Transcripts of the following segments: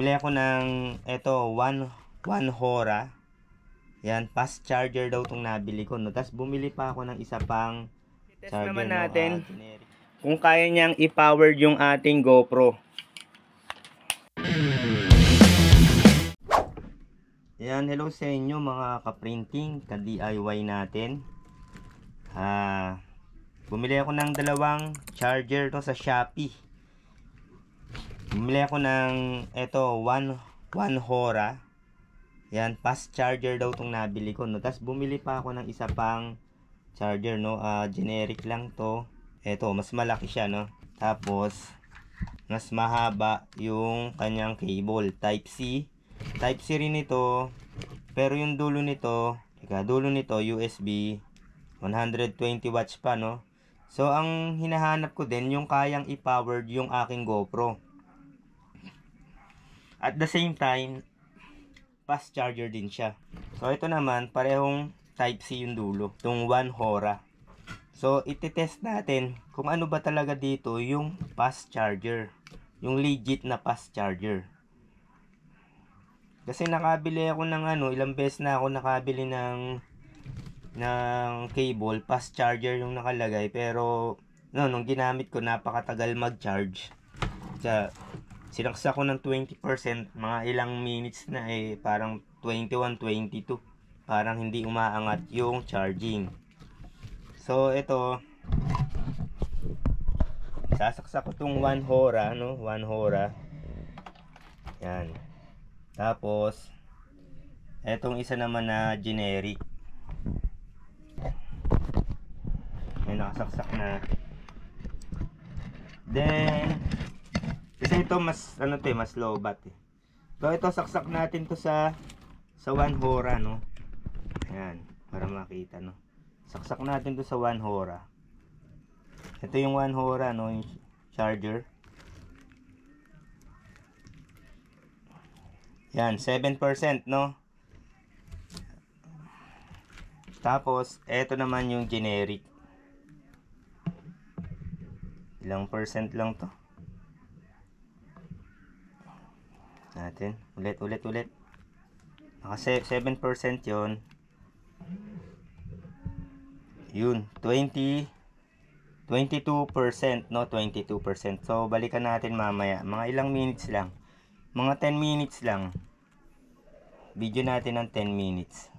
Bumili ako ng eto, one Hora. Yan, fast charger daw tong nabili ko, no. Tapos bumili pa ako ng isa pang charger, naman natin, generic. Kung kaya niyang i-power yung ating GoPro. Yan, hello sa inyo mga ka-printing, ka-DIY natin. Bumili ako ng dalawang charger to sa Shopee. Bumili ako ng eto, one Hora. Yan, fast charger daw tong nabili ko, no. Tapos bumili pa ako ng isa pang charger, no. Generic lang to. Eto, mas malaki siya, no. Tapos mas mahaba yung kanyang cable, type C. Type C rin ito. Pero yung dulo nito, USB 120 watts pa, no. So ang hinahanap ko din yung kayang i-powered yung aking GoPro. At the same time, fast charger din siya. So ito naman, parehong type C yung dulo, itong one Hora. So iti-test natin kung ano ba talaga dito yung fast charger, yung legit na fast charger. Kasi nakabili ako ng ilang beses na ako nakabili ng cable, fast charger yung nakalagay, pero nung ginamit ko napakatagal mag-charge. Sinaksak ko ng 20%, mga ilang minutes na parang 21, 22. Parang hindi umaangat yung charging. So ito, sasaksak ko tong one Hora, no? One Hora. Yan. Tapos etong isa naman na generic. May nakasaksak na. Then kasi ito mas mas low bat eh. So ito saksak natin to sa one Hora, no. Ayan, para makita, no. Saksak natin to sa one Hora. Ito yung one Hora, no, yung charger. Yan, 7%, no. Tapos eto naman yung generic. Ilang percent lang to natin. Ulit. Naka 7% yon. Yun, 22%, no, 22%. So balikan natin mamaya, mga ilang minutes lang, mga 10 minutes lang. Video natin ng 10 minutes.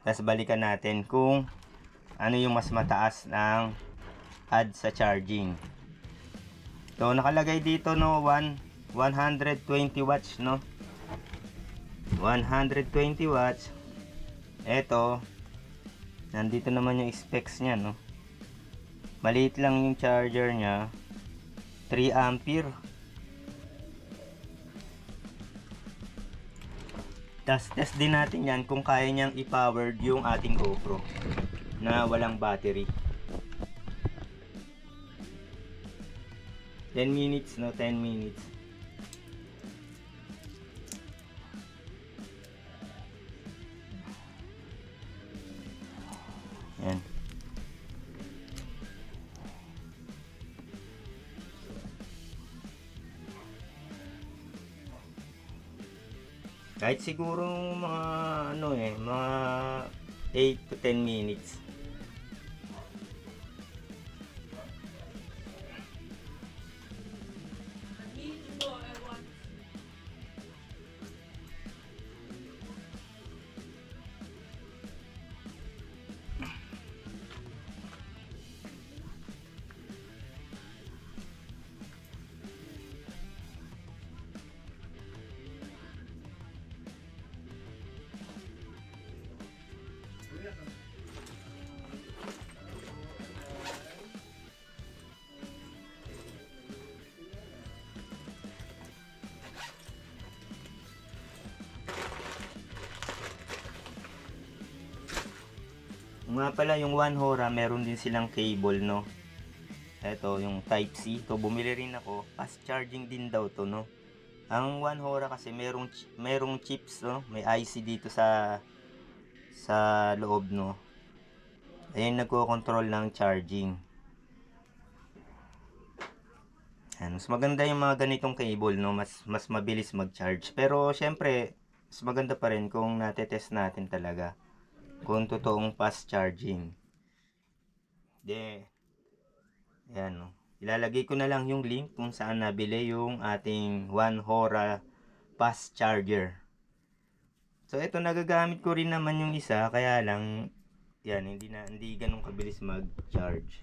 Tapos balikan natin kung ano yung mas mataas ng add sa charging. So nakalagay dito, no, 120 watts, no. 120 watts. Eto, nandito naman yung specs nya, no. Maliit lang yung charger nya, 3 ampere. Test din natin yan kung kaya niyang i-powered yung ating GoPro na walang battery. 10 minutes, no, 10 minutes. Yan. Kahit siguro mga mga 8 to 10 minutes. Nga pala, yung one Hora meron din silang cable, no. Ito yung type C. To bumili rin ako, fast charging din daw to, no. Ang one Hora kasi merong chips, no. May IC dito sa loob, no. Ayun, nagko-control ng charging. Yan, mas maganda yung mga ganitong cable, no? Mas mabilis mag-charge. Pero syempre, mas maganda pa rin kung natetest natin talaga kung totoong fast charging. De, yan, no? Ilalagay ko na lang yung link kung saan nabili yung ating 1 Hora fast charger. So ito, nagagamit ko rin naman yung isa, kaya lang yan, hindi ganun kabilis mag-charge.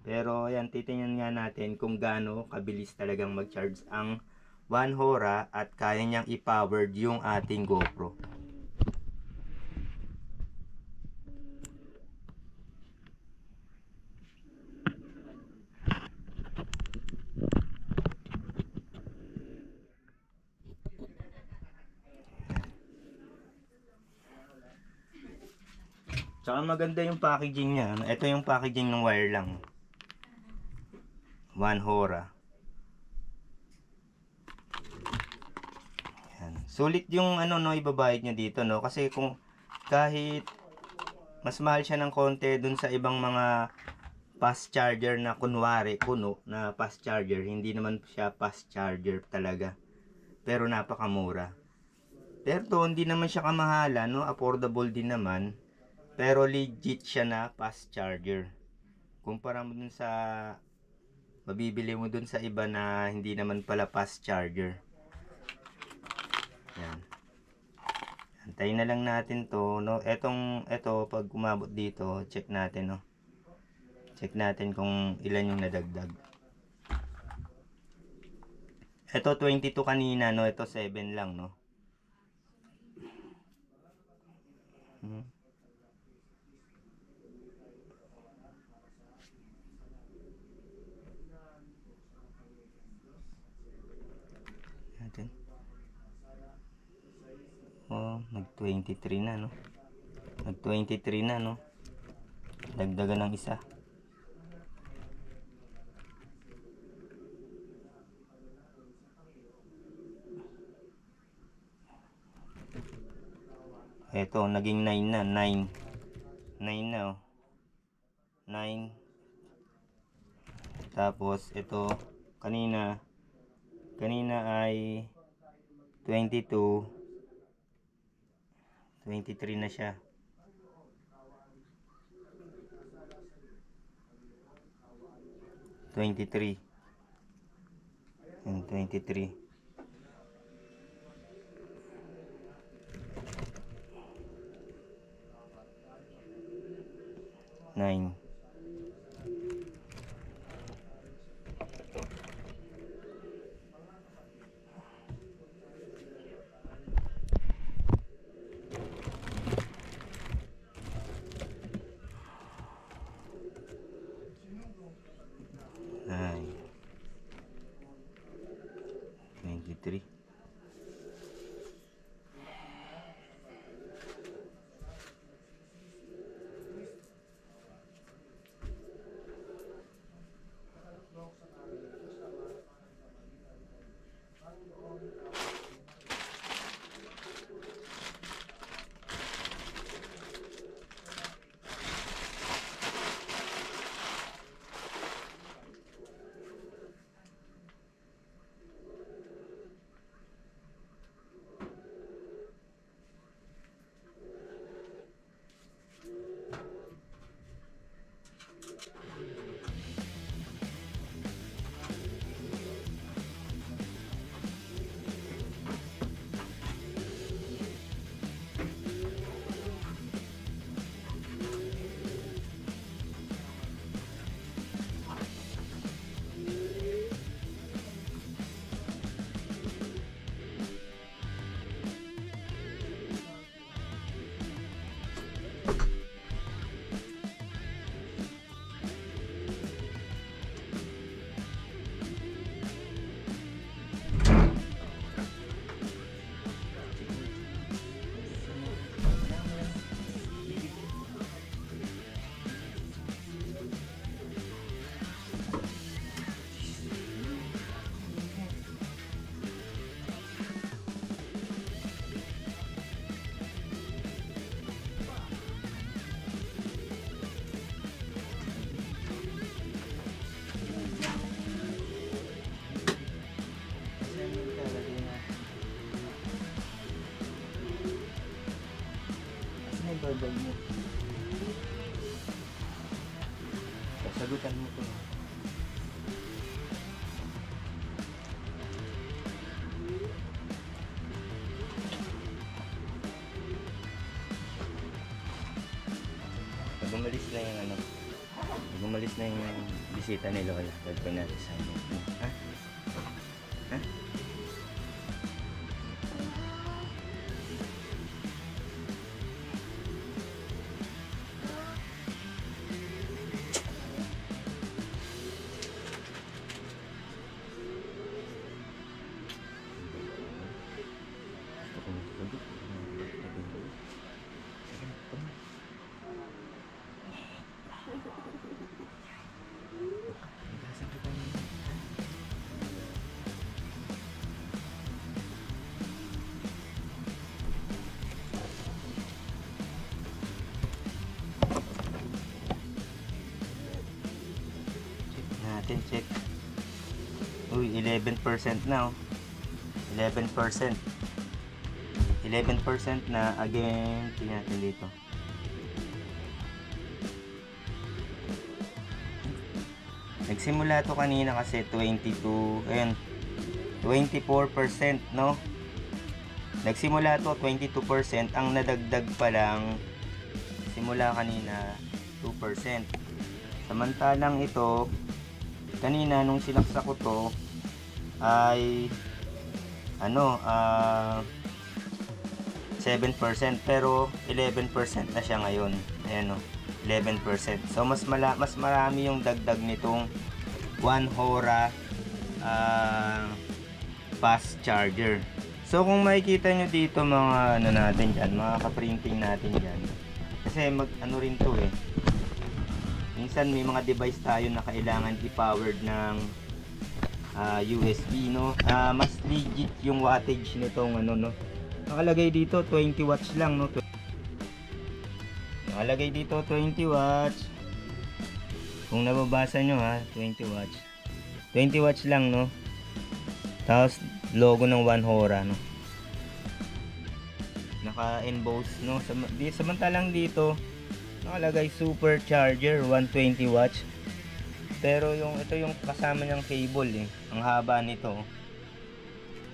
Pero yan, titingnan nga natin kung gaano kabilis talagang mag-charge ang 1 Hora at kaya niyang i-powered yung ating GoPro. Tsaka maganda yung packaging niya. Ito yung packaging ng wire lang. 1 Hora. Yan. Sulit yung ano, no, ibabayad nyo dito, no? Kasi kung kahit mas mahal siya ng konti dun sa ibang mga fast charger na kunwari puno na fast charger, hindi naman siya fast charger talaga. Pero napakamura. Pero to, hindi naman siya kamahala, no? Affordable din naman. Pero legit siya na fast charger. Kumpara mo dun sa mabibili mo dun sa iba na hindi naman pala fast charger. Yan. Antayin na lang natin to, no? Eto pag umabot dito, check natin, no? Check natin kung ilan yung nadagdag. Ito 22 kanina, no? Ito 7 lang, no? Natin. Oh, nag-23 na, no? Nag-23 na, no? Dagdagan ng isa. Ito, naging 9 na. 9 na, oh. 9. Tapos, ito, kanina ay 22. 23 na siya. And 23. 9. Ay. 23. survey mo. Sasagutan mo to. Gumalis na yung ano. Gumalis na yung bisita ni Lola. Gagawin natin sa inyo. Ha? Ha? Check. Uy, 11% na oh. 11%. 11% na. Again, tingnan natin dito. Nagsimula to kanina kasi 22, ayun, 24%, no? Nagsimula to 22%, ang nadagdag pa lang simula kanina 2%. Samantalang ito kanina nung sinaksak ko to ay ano 7% pero 11% na siya ngayon. Ayan o, 11%. So mas marami yung dagdag nitong 1 Hora fast charger. So kung makikita nyo dito mga ano natin dyan, mga ka-printing natin dyan, kasi mag ano rin to eh, minsan may mga device tayo na kailangan i-powered ng USB, no? Mas legit yung wattage nitong ano, no? Nakalagay dito 20 watts lang, no? Nakalagay dito 20 watts. Kung nababasa nyo ha, 20 watts. 20 watts lang, no? Tapos logo ng 1 Hora, no? Naka-emboss, no? Samantalang dito nakalagay supercharger 120 watts. Pero ito yung kasama niyang cable eh. Ang haba nito.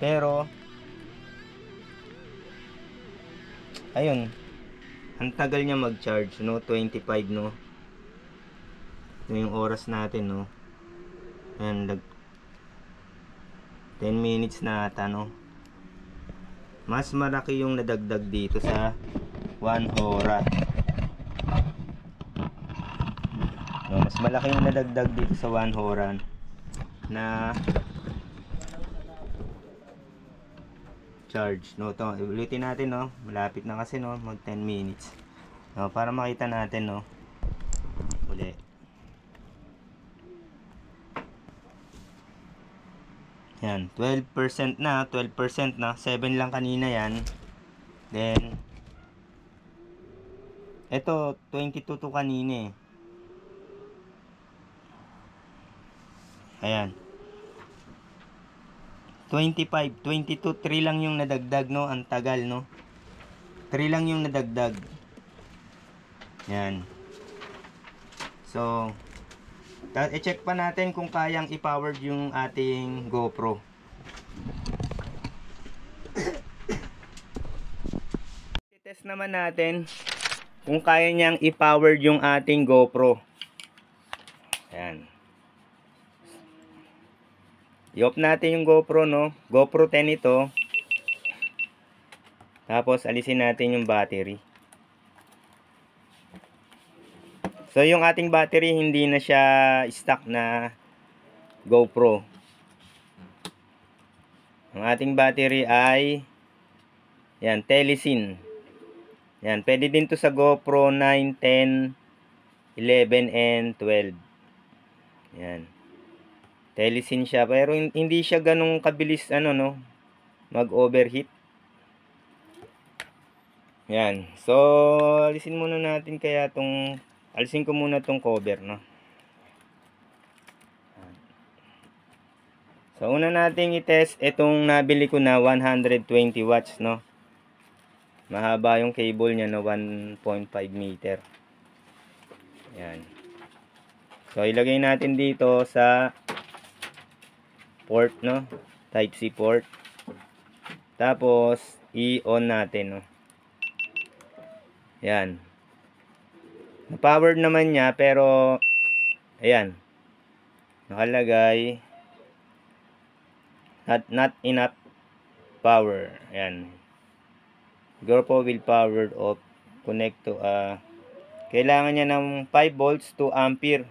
Pero ayun, ang tagal niya mag-charge, no? 25, no? Ito yung oras natin, no? And 10 minutes na ata, no? Mas malaki yung nadagdag dito sa 1 Hora. No, mas malaki yung nadagdag dito sa 1 Hora na charge, no? Ito, ulitin natin, no? Malapit na kasi, no? Mag 10 minutes. No, para makita natin, no? Uli. Yan, 12% na, 12% na. 7 lang kanina yan. Then ito 22 to kanina eh. Ayan. 25, 22, 3 lang yung nadagdag, no? Ang tagal, no? 3 lang yung nadagdag. Yan. So, i-check pa natin kung kayang i-powered yung ating GoPro. I-test naman natin kung kaya niyang i-powered yung ating GoPro. Ayan. I-off natin yung GoPro, no? GoPro 10 ito. Tapos alisin natin yung battery. So yung ating battery hindi na siya stock na GoPro. Ang ating battery ay yan, Telesin. Yan, pwede din to sa GoPro 9, 10, 11 and 12. Yan. Telesin siya, pero hindi siya ganung kabilis ano, no, mag-overheat. Yan. So, alisin muna natin kaya alisin ko muna tong cover, no. So, una nating i-test itong nabili ko na 120 watts, no. Mahaba yung cable niya na 1.5 meter. Yan. So, ilagay natin dito sa port, no? Type C port. Tapos, i-on natin, no? Yan. Na-powered naman niya, pero, ayan. Nakalagay, not enough power. Ayan. GoPro will powered off. Connect to kailangan niya ng 5 volts to ampere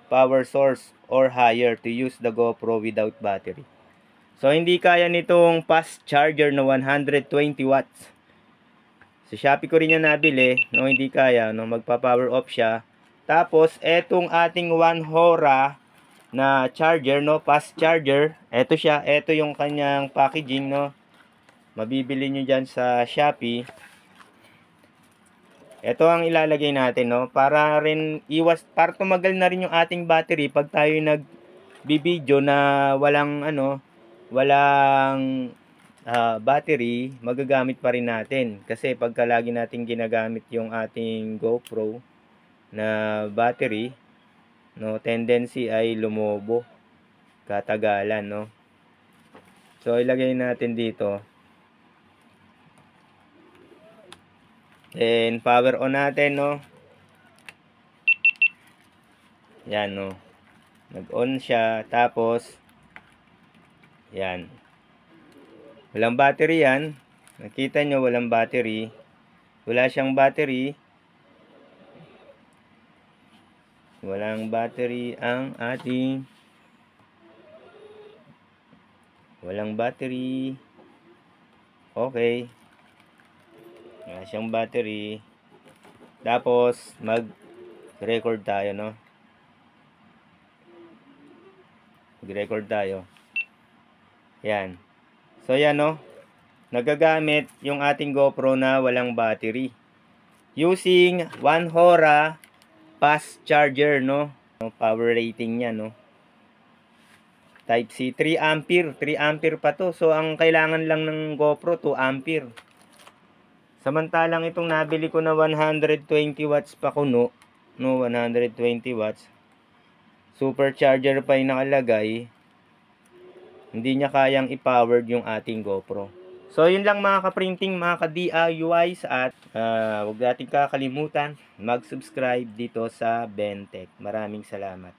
power source or higher to use the GoPro without battery. So, hindi kaya nitong fast charger na 120 watts. Sa Shopee ko rin yan nabili. No, hindi kaya. No, magpa-power off siya. Tapos, etong ating 1 Hora na charger, no, fast charger. Eto siya. Eto yung kanyang packaging, no. Mabibili nyo dyan sa Shopee. Ito ang ilalagay natin, no, para rin para tumagal na rin yung ating battery pag tayo nag-video na walang battery, magagamit pa rin natin. Kasi pagka lagi natin ginagamit yung ating GoPro na battery, no, tendency ay lumobo katagalan, no. So ilagay natin dito. Then, power on natin, no. Yan, no. Nag-on siya. Tapos, yan. Walang battery yan. Nakita nyo, walang battery. Wala siyang battery. Walang battery ang ating. Walang battery. Okay. Wala siyang battery. Tapos, mag-record tayo, no? Mag-record tayo. Yan. So, yan, no? Nagagamit yung ating GoPro na walang battery. Using 1 Hora fast charger, no? Power rating niya, no? Type C, 3 ampere. 3 ampere pa to. So, ang kailangan lang ng GoPro, 2 ampere. Samantalang itong nabili ko na 120 watts pa kuno, no, 120 watts. Supercharger pa yung nakalagay. Hindi niya kayang i-powered yung ating GoPro. So, yun lang mga ka-printing, mga ka-DIYs, at huwag natin kakalimutan mag-subscribe dito sa Bentech. Maraming salamat.